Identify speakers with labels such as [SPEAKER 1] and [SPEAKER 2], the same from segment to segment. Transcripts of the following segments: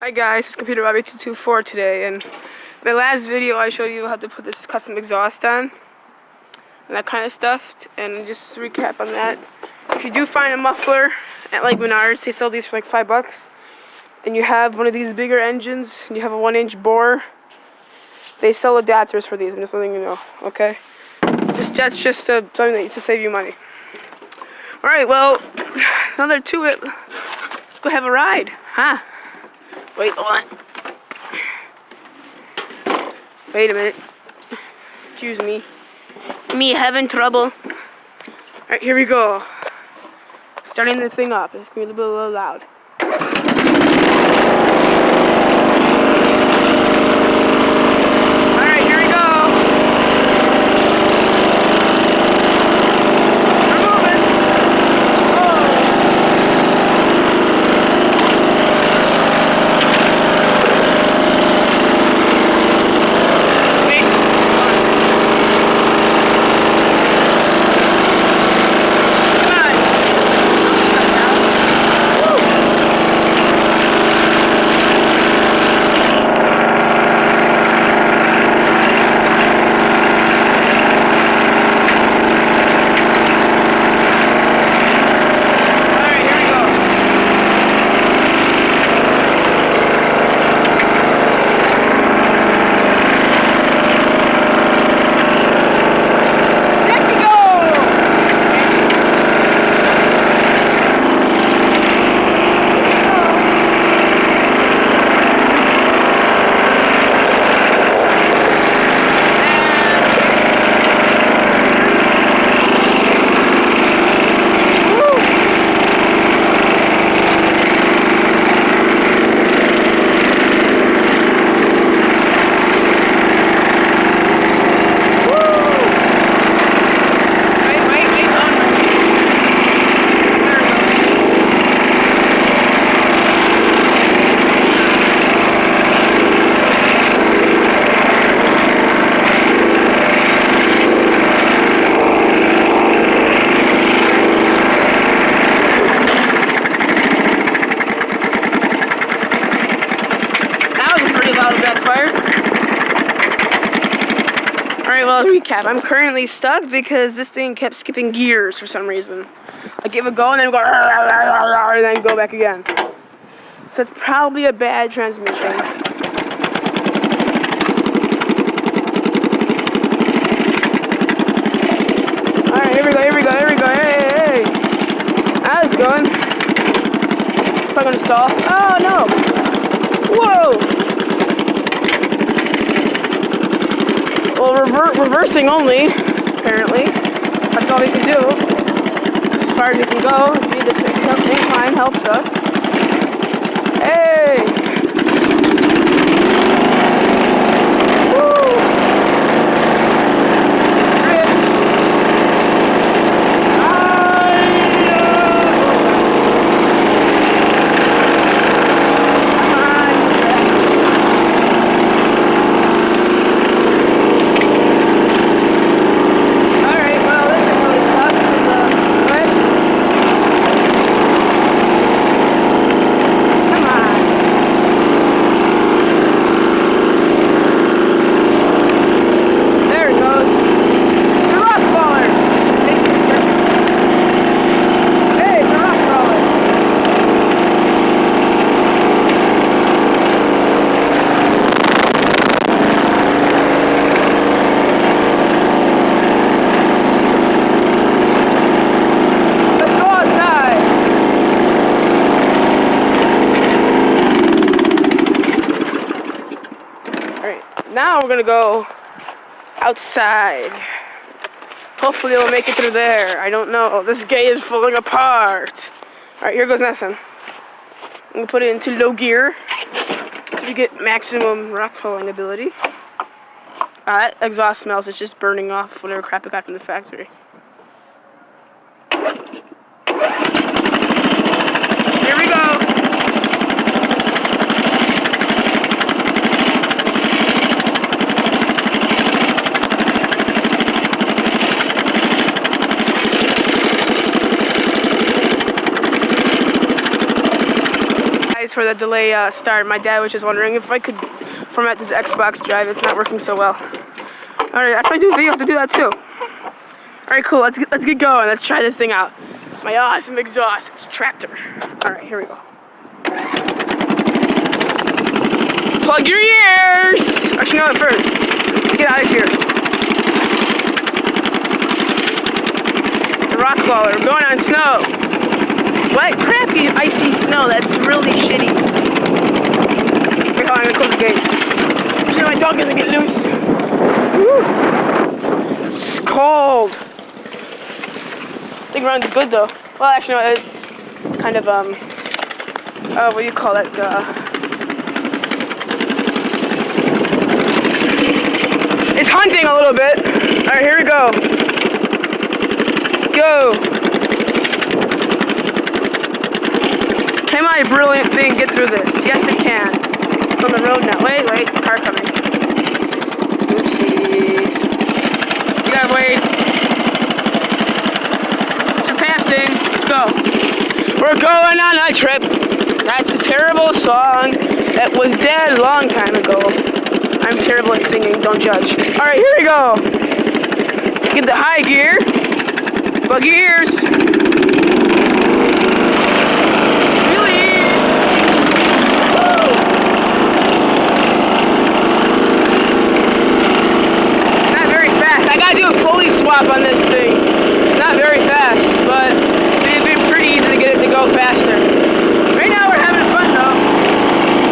[SPEAKER 1] Hi guys, it's Computer Bobby 224 today, and in my last video I showed you how to put this custom exhaust on and that kind of stuff, and just to recap on that, if you do find a muffler at like Menards, they sell these for like $5, and you have one of these bigger engines and you have a 1-inch bore, they sell adapters for these. I'm just letting you know, okay? That's just something that needs to save you money. Alright, well, another to it, let's go have a ride, huh? Wait, hold on. Wait a minute. Excuse me. Me having trouble. Alright, here we go. Starting the thing up. It's going to be a little loud. Alright, here we go. We're moving. Alright, well, recap. I'm currently stuck because this thing kept skipping gears for some reason. I give a go and then go and then go back again. So it's probably a bad transmission. Alright, here we go. Hey. Now it's going. It's probably gonna stall. Oh no! Whoa! Well, reversing only, apparently. That's all we can do. That's as far as we can go. See, this incline helps us. Hey! Woo! Now we're gonna go outside. Hopefully we'll make it through there. I don't know. This gate is falling apart. Alright, here goes nothing. I'm gonna put it into low gear so we get maximum rock hauling ability. That exhaust smells. It's just burning off whatever crap it got from the factory. Here we go. For the delay start. My dad was just wondering if I could format this Xbox drive. It's not working so well. Alright, after I do a video, I have to do that too. Alright, cool. Let's get going. Let's try this thing out. My awesome exhaust. It's a tractor. Alright, here we go. Plug your ears! Actually, no, first. Let's get out of here. It's a rock crawler. We're going on snow. Wet, crappy, icy snow. That's really shitty. Wait, hold on, I'm gonna close the gate. So my dog doesn't get loose. Woo. It's cold. I think run's good though. Well, actually, no, it kind of, what do you call it? It's hunting a little bit. Alright, here we go. Let's go. Can my brilliant thing get through this? Yes, it can. It's on the road now. Wait, car coming. Oopsies. You gotta wait. Thanks for passing. Let's go. We're going on a trip. That's a terrible song that was dead a long time ago. I'm terrible at singing, don't judge. Alright, here we go. Get the high gear. Plug your ears. Really? Woo! Not very fast. I gotta do a pulley swap on this thing. It's not very fast, but it'd be pretty easy to get it to go faster. Right now we're having fun though.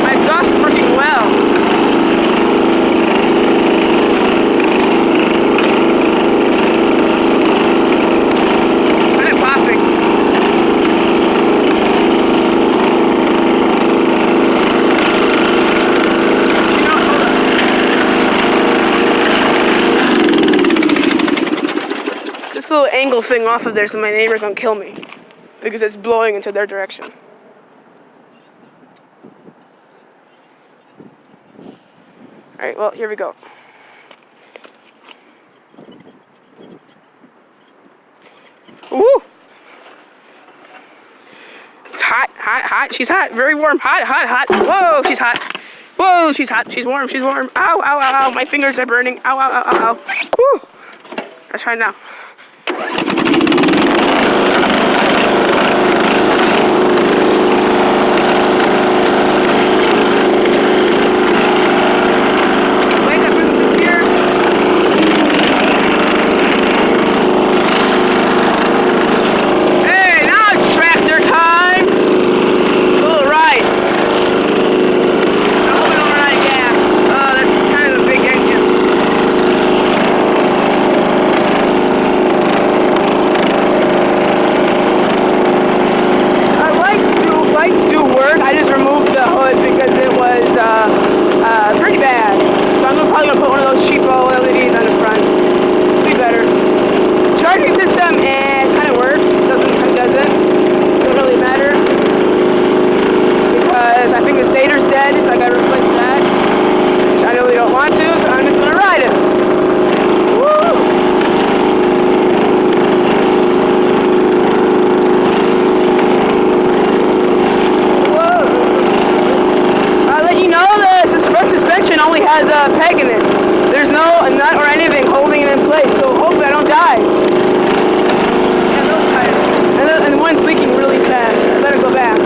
[SPEAKER 1] My exhaust is working well. This little angle thing off of there so my neighbors don't kill me because it's blowing into their direction. Alright, well, here we go. Woo! It's hot, hot, hot. She's hot. Very warm. Hot, hot, hot. Whoa, she's hot. Whoa, she's hot. She's warm. She's warm. Ow, ow, ow, ow. My fingers are burning. Ow, ow, ow, ow, ow. Woo! Let's try it now. Has a peg in it. There's no nut or anything holding it in place, so hopefully I don't die. And those tires. And one's leaking really fast. I better go back.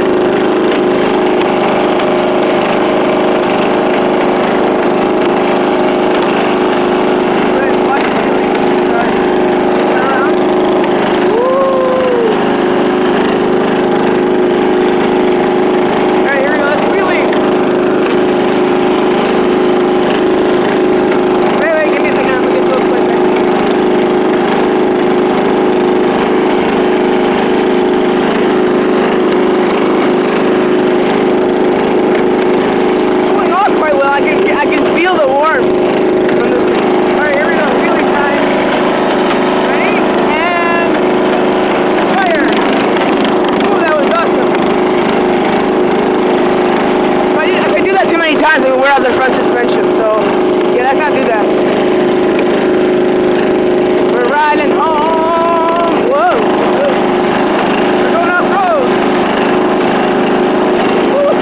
[SPEAKER 1] Times we wear out the front suspension, so yeah, let's not do that. We're riding home. Whoa, we're going off road. Woo.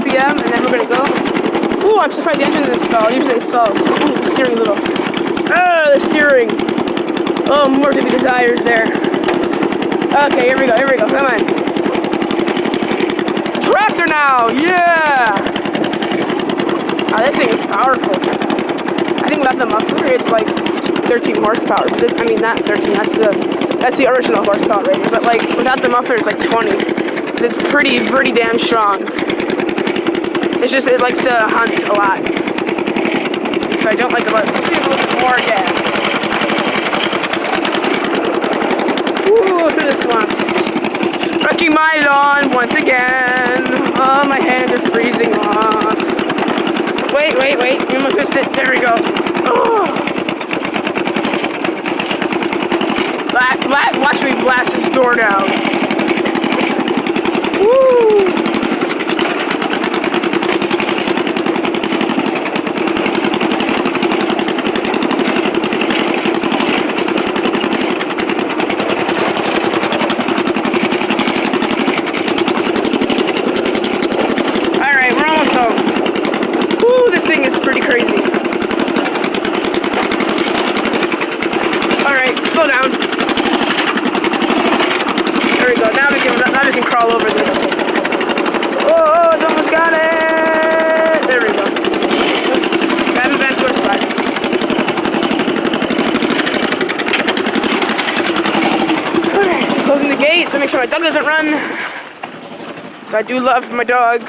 [SPEAKER 1] RPM, and then we're gonna go. Ooh, I'm surprised the engine didn't install. Usually it installs. Ooh, the steering little. Oh, the steering. Oh, more to be desired there. Okay, here we go, come on. Tractor now, yeah! Oh, this thing is powerful. I think without the muffler, it's like 13 horsepower. I mean, not 13, that's the original horsepower rating, but like without the muffler, it's like 20. Because it's pretty damn strong. It's just, it likes to hunt a lot. So I don't like it a lot. Let's give a little bit more gas. Ooh, through the swamps. Wrecking my lawn once again. Oh, my hands are freezing off. Wait. You almost missed it. There we go. Oh. Watch me blast this door down. Woo. Thing is pretty crazy. Alright, slow down. There we go. Now we can crawl over this. Oh, it's almost got it! There we go. Grab it back to our spot. Alright, closing the gate to make sure my dog doesn't run. So I do love my dog.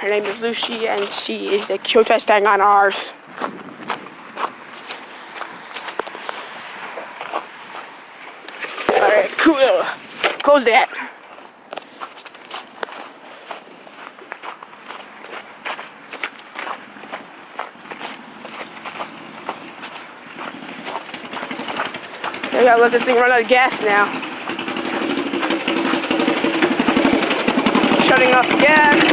[SPEAKER 1] Her name is Lucy, and she is the cutest thing on earth. Alright, cool. Close that. I gotta let this thing run out of gas now. Shutting off the gas.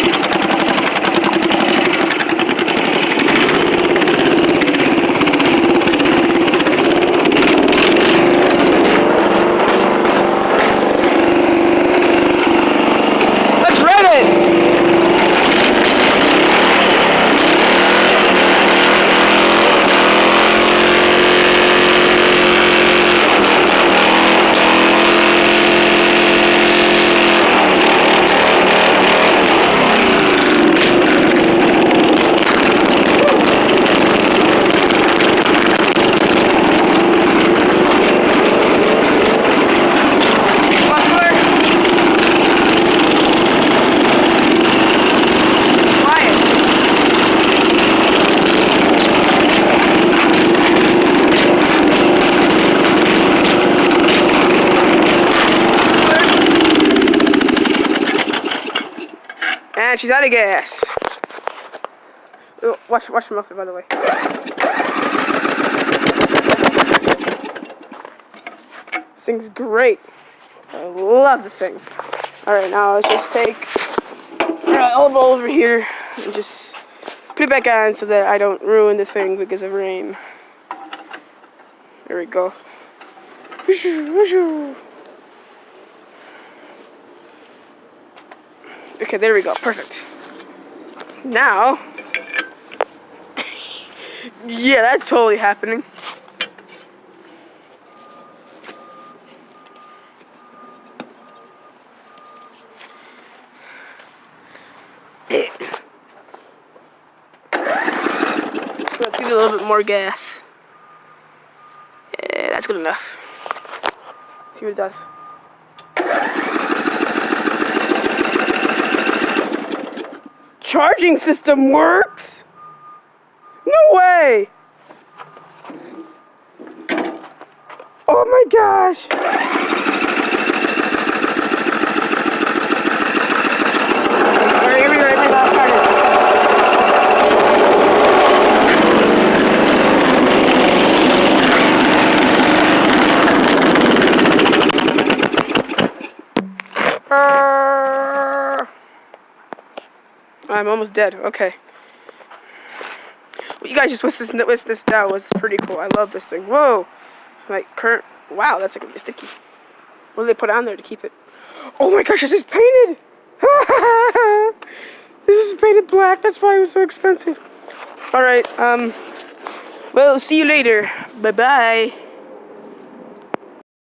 [SPEAKER 1] And she's out of gas. Ooh, watch the muffler, by the way. This thing's great. I love the thing. Alright, now let's just take our elbow over here and just put it back on so that I don't ruin the thing because of rain. There we go. Okay, there we go. Perfect. Now, yeah, that's totally happening. Let's give it a little bit more gas. Yeah, that's good enough. See what it does. Charging system works? No way! Oh my gosh! Alright, here we go, I'm almost dead. Okay. What you guys just witnessed this now was pretty cool. I love this thing. Whoa. It's my current. Wow, that's like really sticky. What do they put on there to keep it? Oh my gosh, this is painted. This is painted black. That's why it was so expensive. All right. Well, see you later. Bye bye.